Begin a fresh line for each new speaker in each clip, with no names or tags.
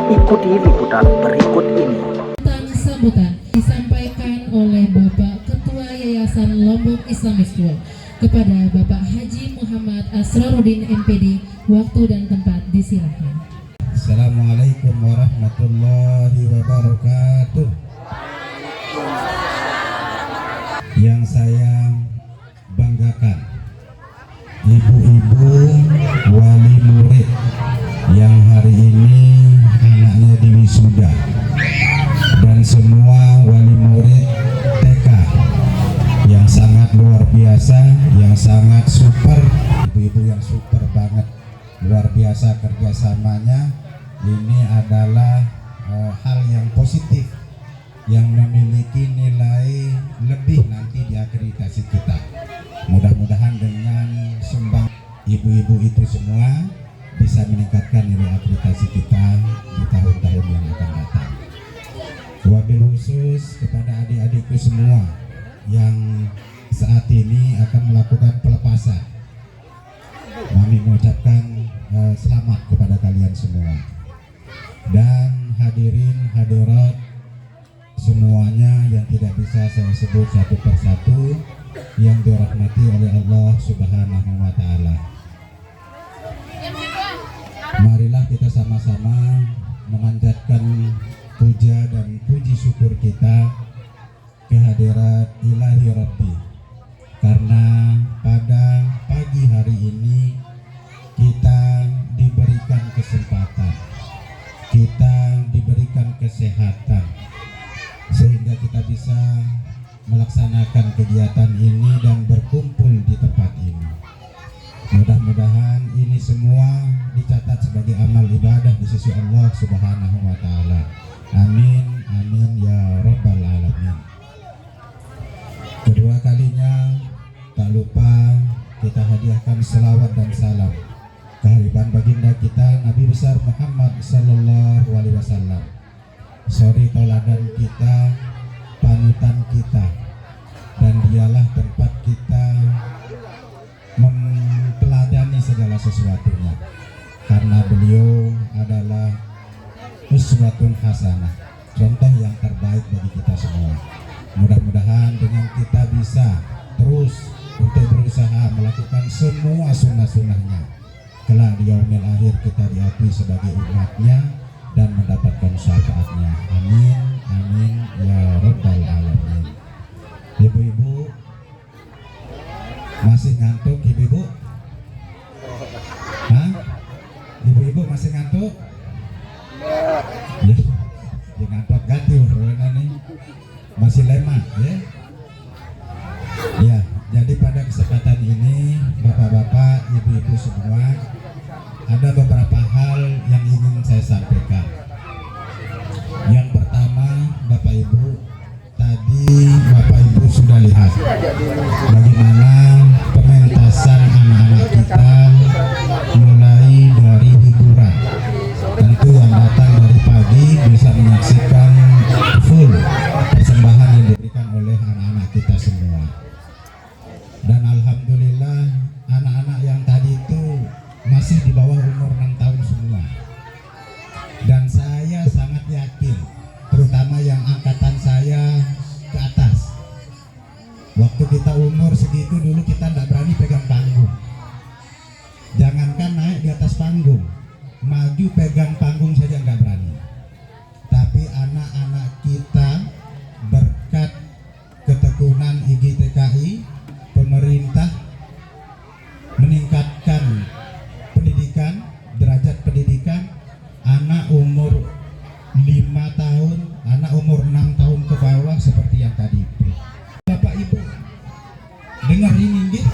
Ikuti liputan berikut ini.
Sambutan disampaikan oleh Bapak Ketua Yayasan Lombok Islamic School kepada Bapak Haji Muhammad Asrarudin MPD. Waktu dan tempat disilakan.
Assalamualaikum warahmatullahi wabarakatuh. Yang saya banggakan, ibu-ibu wali murid yang hari ini anaknya diwisuda, dan semua wali murid TK yang sangat luar biasa, yang sangat super, ibu-ibu yang super banget, luar biasa kerjasamanya. Ini adalah hal yang positif yang memiliki nilai lebih nanti di akreditasi kita. Mudah-mudahan dengan sumbang ibu-ibu itu semua bisa meningkatkan nilai akreditasi kita di tahun-tahun yang akan datang. Wabil khusus kepada adik-adikku semua yang saat ini akan melakukan pelepasan, kami mengucapkan selamat kepada kalian semua. Dan hadirin hadirat semuanya yang tidak bisa saya sebut satu persatu, yang dirahmati oleh Allah Subhanahu wa Ta'ala. Marilah kita sama-sama memanjatkan puja dan puji syukur kita kehadirat Ilahi Rabbi, karena pada pagi hari ini kita diberikan kesempatan, kita diberikan kesehatan, sehingga kita bisa melaksanakan kegiatan ini dan berkumpul di tempat ini. Mudah-mudahan ini semua dicatat sebagai amal ibadah di sisi Allah Subhanahu wa Ta'ala. Amin, amin ya Rabbal Alamin. Kedua kalinya tak lupa kita hadiahkan selawat dan salam kehadiran baginda kita Nabi besar Muhammad sallallahu alaihi wasallam, suri tauladan kita, panutan kita, dan dialah tempat kita mempeladani segala sesuatunya, karena beliau adalah uswatun hasanah, contoh yang terbaik bagi kita semua. Mudah-mudahan dengan kita bisa terus untuk berusaha melakukan semua sunnah-sunnahnya, kelak di yaumil akhir kita diakui sebagai umatnya dan mendapatkan syafaatnya. Amin, amin ya Rabbal Alamin. Ibu-ibu masih ngantuk, ibu-ibu? Hah? Ibu-ibu masih ngantuk? Ya, ya ngantuk ganti nih. Masih lemah ya? Ya, jadi pada kesempatan ini bapak-bapak, ibu-ibu semua, ada beberapa hal yang ingin saya sampaikan. Yang pertama, Bapak Ibu, tadi Bapak Ibu sudah lihat bagaimana pementasan anak-anak kita mulai dari hiburan. Tentu yang datang dari pagi bisa menyaksikan full persembahan yang diberikan oleh anak-anak kita semua. Dan alhamdulillah anak-anak yang tadi itu masih di bawah umur 6 tahun semua. Dan saya sangat yakin, terutama yang angkatan saya ke atas, waktu kita umur segitu dulu kita tidak berani pegang panggung. Jangankan naik di atas panggung, maju pegang panggung saja nggak berani. Tapi anak-anak kita berkat ketekunan IGTKI, pemerintah meningkatkan pendidikan, derajat pendidikan, anak umur 5 tahun, anak umur 6 tahun ke bawah seperti yang tadi. Bapak Ibu dengar ini gitu,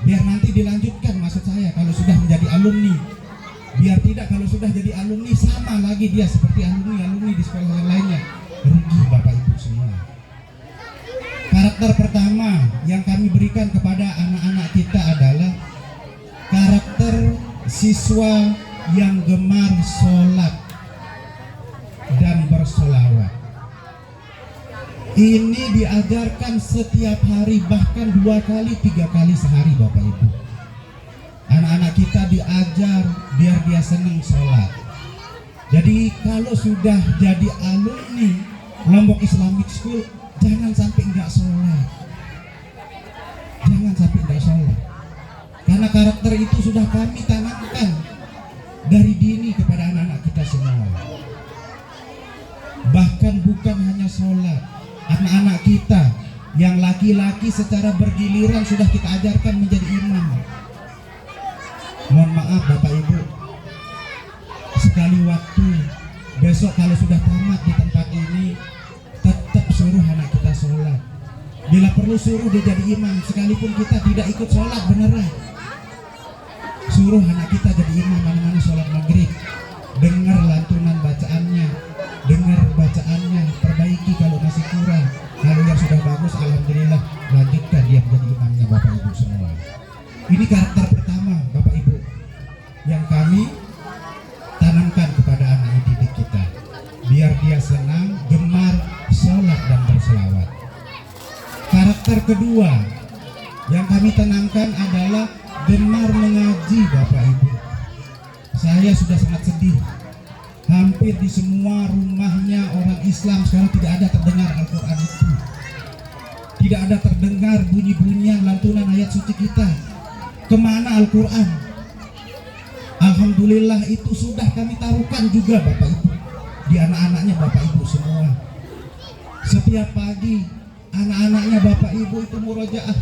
biar nanti dilanjutkan, maksud saya kalau sudah menjadi alumni, biar tidak kalau sudah jadi alumni sama lagi dia seperti alumni di sekolah yang lainnya. Rugi Bapak Ibu semua. Karakter pertama yang kami berikan kepada anak-anak kita adalah karakter siswa yang gemar sholat dan bersolawat. Ini diajarkan setiap hari, bahkan 2 kali 3 kali sehari Bapak Ibu. Anak-anak kita diajar biar dia senang sholat. Jadi kalau sudah jadi alumni Lombok Islamic School, jangan sampai nggak sholat. Jangan sampai nggak sholat. Karena karakter itu sudah kami tanamkan dari dini kepada anak-anak kita semua. Bahkan bukan hanya sholat, anak-anak kita yang laki-laki secara bergiliran sudah kita ajarkan menjadi imam. Mohon maaf Bapak Ibu, sekali waktu besok kalau sudah tamat di tempat ini, tetap suruh anak kita sholat. Bila perlu suruh dia jadi imam, sekalipun kita tidak ikut sholat beneran. Suruh anak kita jadi imam, mana-mana sholat maghrib. Dengar lantunan bacaannya, dengar bacaannya, perbaiki kalau masih kurang. Kalau yang sudah bagus, alhamdulillah, lanjutkan dia menjadi imamnya Bapak Ibu semua. Ini karakter pertama Bapak Ibu yang kami tanamkan kepada anak didik kita, biar dia senang, gemar sholat dan berselawat. Karakter kedua yang kami tanamkan adalah gemar mengaji Bapak Ibu. Saya sudah sangat sedih, hampir di semua rumahnya orang Islam sekarang tidak ada terdengar Al-Quran itu. Tidak ada terdengar bunyi-bunyian lantunan ayat suci kita. Kemana Al-Quran? Alhamdulillah itu sudah kami taruhkan juga Bapak Ibu di anak-anaknya Bapak Ibu semua. Setiap pagi anak-anaknya Bapak Ibu itu murojaah.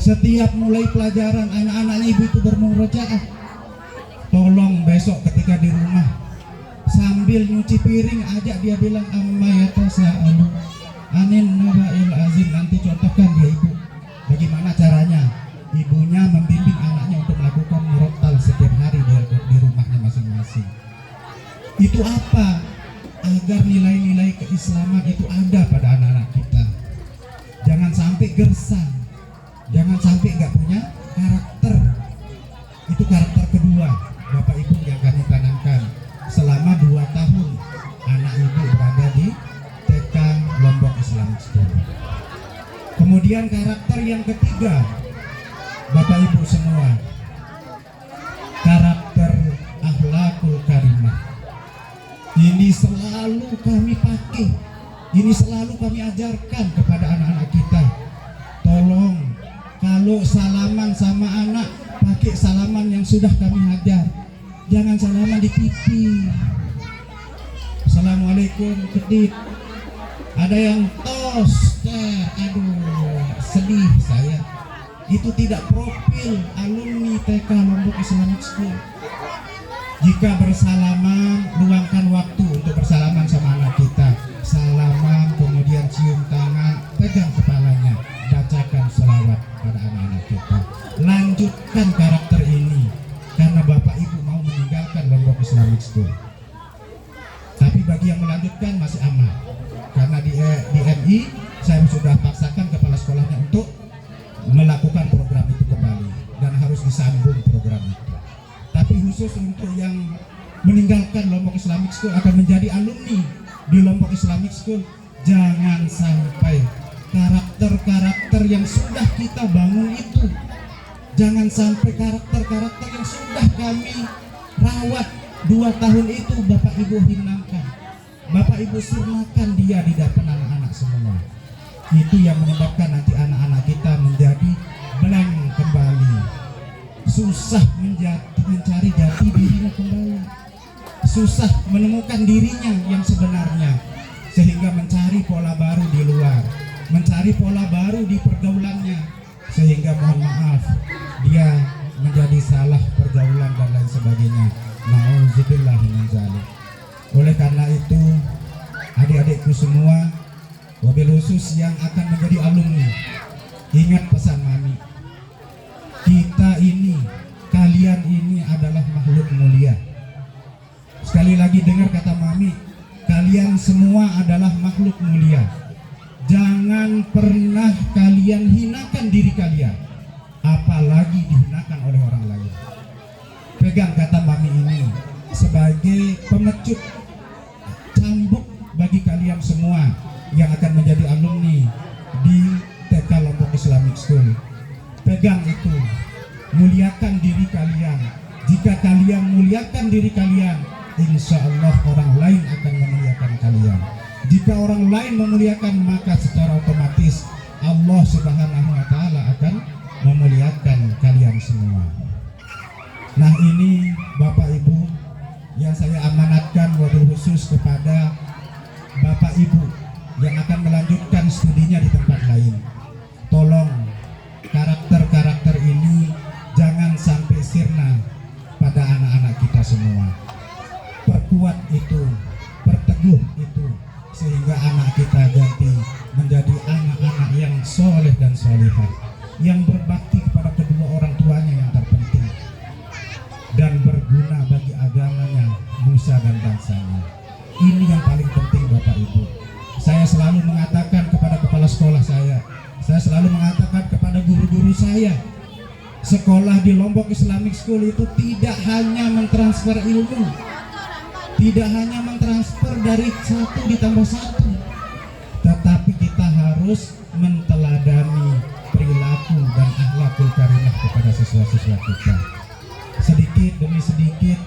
Setiap mulai pelajaran anak-anaknya ibu itu bermurojaah. Tolong besok ketika di rumah sambil nyuci piring ajak dia bilang amma yatasaalu anin naba'il azim. Nanti contohkan dia ibu bagaimana caranya ibunya membimbing anaknya untuk melakukan murotal setiap hari di rumahnya masing-masing. Itu apa? Agar nilai-nilai keislaman itu ada pada anak-anak kita. Jangan sampai gersang, jangan sampai nggak punya karakter. Itu karakter kedua Bapak Ibu yang kami tanamkan selama 2 tahun anak ibu berada di TK Lombok Islamic School. Kemudian karakter yang ketiga Bapak Ibu semua, karakter akhlakul karimah. Ini selalu kami pakai, ini selalu kami ajarkan kepada anak-anak kita. Tolong kalau salaman sama anak, pakai salaman yang sudah kami ajar. Jangan salaman di pipi. Assalamualaikum, kedip. Ada yang tos, aduh, sedih saya. Itu tidak profil alumni TK Lombok Islamic School. Jika bersalaman, luangkan waktu untuk bersalaman sama anak kita. Salaman, kemudian cium tangan, pegang kepalanya, bacakan selawat pada anak-anak kita. Lanjutkan karakter ini, karena Bapak Ibu mau meninggalkan Lombok Islamic School. Tapi bagi yang melanjutkan masih aman, karena di MI saya sudah paksakan kepala sekolahnya untuk melakukan program itu kembali dan harus disambung program itu. Tapi khusus untuk yang meninggalkan Lombok Islamic School akan menjadi alumni di Lombok Islamic School, jangan sampai karakter-karakter yang sudah kita bangun itu, jangan sampai karakter-karakter yang sudah kami rawat 2 tahun itu Bapak Ibu hinakan, Bapak Ibu sirnakan dia di depan anak-anak semua. Itu yang menyebabkan nanti anak-anak kita menjadi blank kembali, susah mencari jati dirinya kembali, susah menemukan dirinya yang sebenarnya, sehingga mencari pola baru di luar, mencari pola baru di pergaulannya, sehingga mohon maaf dia menjadi salah pergaulan dan lain sebagainya. Nauzubillah min dzalik. Oleh karena itu adik-adikku semua, wabil khusus yang akan menjadi alumni, ingat pesan Mami. Kita ini, kalian ini adalah makhluk mulia. Sekali lagi dengar kata Mami, kalian semua adalah makhluk mulia. Jangan pernah kalian hinakan diri kalian, apalagi dihinakan oleh orang lain. Pegang kata Mami ini sebagai pemecut, cambuk bagi kalian semua yang akan menjadi alumni di TK Lombok Islamic School. Pegang itu, muliakan diri kalian. Jika kalian muliakan diri kalian, insya Allah orang lain akan memuliakan kalian. Jika orang lain memuliakan, maka secara otomatis Allah Subhanahu wa Ta'ala akan memuliakan kalian semua. Nah, ini Bapak Ibu yang saya amanatkan wabil khusus kepada Bapak Ibu yang akan melanjutkan studinya di tempat lain. Tolong karakter-karakter ini jangan sampai sirna pada anak-anak kita semua. Perkuat itu, perteguh itu, sehingga anak kita ganti menjadi anak-anak yang soleh dan solihah, yang berbakti kepada kedua orang tuanya yang terpenting, dan berguna bagi agamanya, nusa dan bangsanya. Ini yang paling penting Bapak Ibu. Saya selalu mengatakan kepada kepala sekolah saya selalu mengatakan kepada guru-guru saya, sekolah di Lombok Islamic School itu tidak hanya mentransfer ilmu, tidak hanya mentransfer dari 1 ditambah 1, tetapi kita harus menteladani perilaku dan akhlakul karimah kepada siswa-siswa kita. Sedikit demi sedikit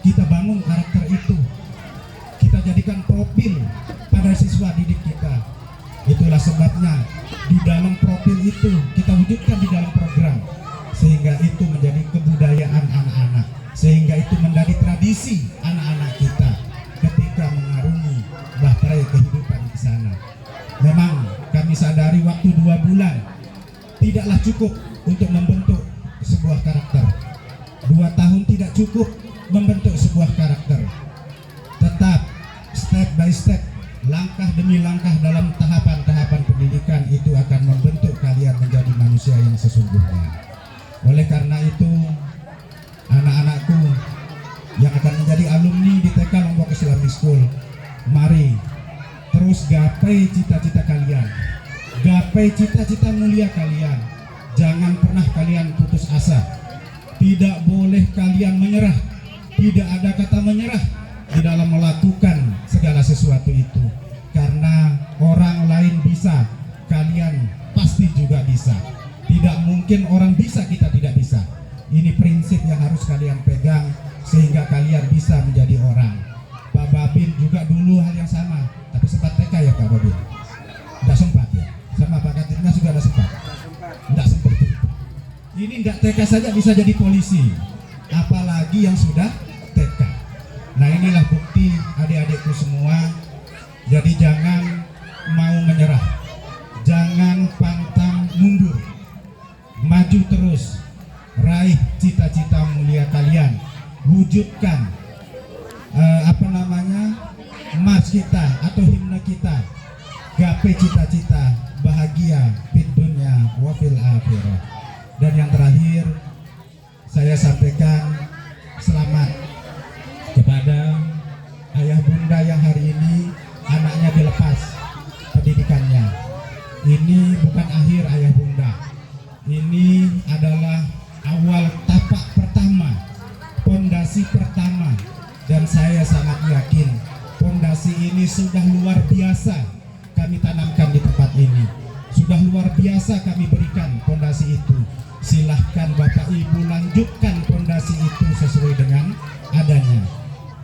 kita bangun karakter itu, kita jadikan profil pada siswa didik kita. Itulah sebabnya di dalam profil itu kita wujudkan di dalam program, sehingga itu menjadi kebudayaan anak-anak, sehingga itu menjadi tradisi anak-anak kita ketika mengarungi bahtera kehidupan di sana. Memang kami sadari waktu 2 bulan tidaklah cukup untuk membentuk sebuah karakter. 2 tahun tidak cukup membentuk sebuah karakter. Tetap step by step, langkah demi langkah dalam tahapan-tahapan pendidikan itu akan membentuk kalian menjadi manusia yang sesungguhnya. Oleh karena itu, anak-anakku yang akan menjadi alumni di TK Lombok Islamic School, mari terus gapai cita-cita kalian, gapai cita-cita mulia kalian. Jangan pernah kalian putus asa. Tidak boleh kalian menyerah. Tidak ada kata menyerah di dalam melakukan segala sesuatu itu, karena orang lain bisa, kalian pasti juga bisa. Tidak mungkin orang bisa kita tidak bisa. Ini prinsip yang harus kalian pegang sehingga kalian bisa menjadi orang. Pak Babin juga dulu hal yang sama, tapi sempat TK ya Pak Babin? Tidak sempat ya? Sama Pak Katirna juga ada sempat? Tidak sempat. Ini tidak TK saja bisa jadi polisi, apalagi yang sudah TK. Nah, inilah bukti adik-adikku semua. Jadi jangan mau menyerah, jangan pantang mundur, maju terus, raih cita-cita mulia kalian, wujudkan mas kita atau himne kita, gapai cita-cita bahagia fid dunya wa fil akhirah. Dan yang terakhir saya sampaikan selamat kepada ayah bunda yang hari ini anaknya dilepas pendidikannya. Ini bukan akhir ayah bunda, ini adalah awal tapak pertama, pondasi pertama, dan saya sangat yakin pondasi ini sudah luar biasa kami tanamkan di tempat ini, sudah luar biasa kami berikan pondasi itu. Silahkan Bapak Ibu lanjutkan pondasi itu sesuai dengan adanya,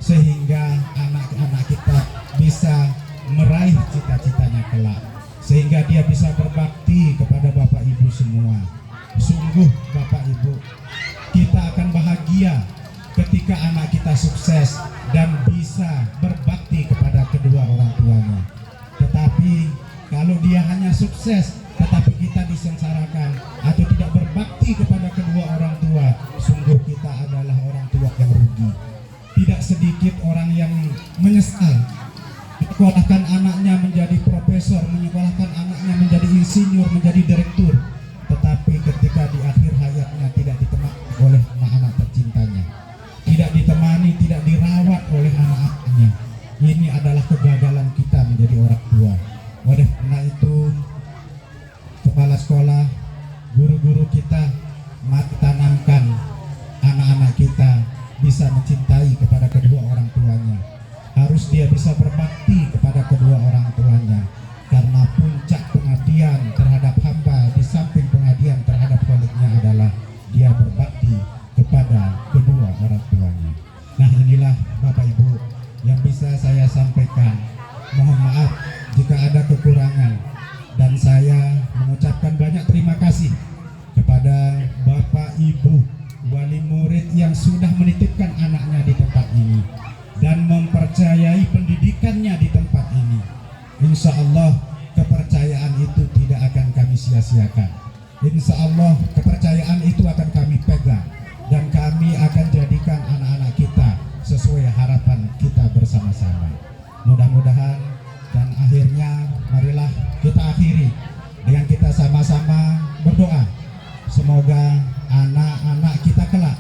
sehingga anak-anak kita bisa meraih cita-citanya kelak, sehingga dia bisa berbakti kepada Bapak Ibu semua. Sungguh Bapak Ibu, kita akan bahagia ketika anak kita sukses dan bisa berbakti kepada kedua orang tuanya. Tetapi kalau dia hanya sukses tetapi kita disengsarakan atau tidak berbakti kepada kedua orang tua, sungguh kita adalah orang tua yang rugi. Tidak sedikit orang yang menyesal menyekolahkan anaknya menjadi profesor, menyekolahkan anaknya menjadi insinyur, menjadi direktur, tetapi ketika di akhir hayatnya tidak ditemani oleh anak-anak tercintanya, tidak ditemani, tidak dirawat oleh anak-anaknya. Ini adalah kegagalan kita menjadi orang tua. Oleh karena itu, kepala sekolah, guru-guru kita, mari tanamkan anak-anak kita bisa mencintai kepada kedua orang tuanya. Harus dia bisa berbakti kepada kedua orang tuanya, karena puncak pengabdian terhadap hamba di samping pengabdian terhadap Khaliknya adalah dia berbakti kepada kedua orang tuanya. Nah, inilah Bapak Ibu yang bisa saya sampaikan. Mohon maaf jika ada kekurangan, dan saya mengucapkan banyak terima kasih kepada Bapak Ibu wali murid yang sudah menitipkan anaknya di tempat ini dan mempercayai pendidikannya di tempat ini. Insya Allah kepercayaan itu tidak akan kami sia-siakan. Insya Allah kepercayaan itu akan kami pegang, dan kami akan jadikan anak-anak kita sesuai harapan kita bersama-sama. Mudah-mudahan, dan akhirnya marilah kita akhiri dengan kita sama-sama berdoa. Semoga anak-anak kita kelak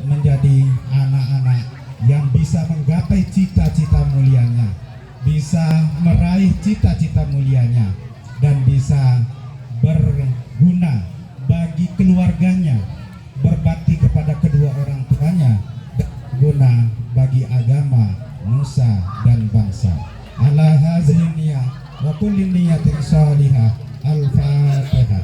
menjadi anak-anak yang bisa menggapai cita-cita mulianya, bisa meraih cita-cita mulianya, dan bisa berguna bagi keluarganya, berbakti kepada kedua orang tuanya, dan berguna bagi agama, nusa, dan bangsa. Ala hazihi niyah wa kulli niyatin salihah. Al-Fatihah.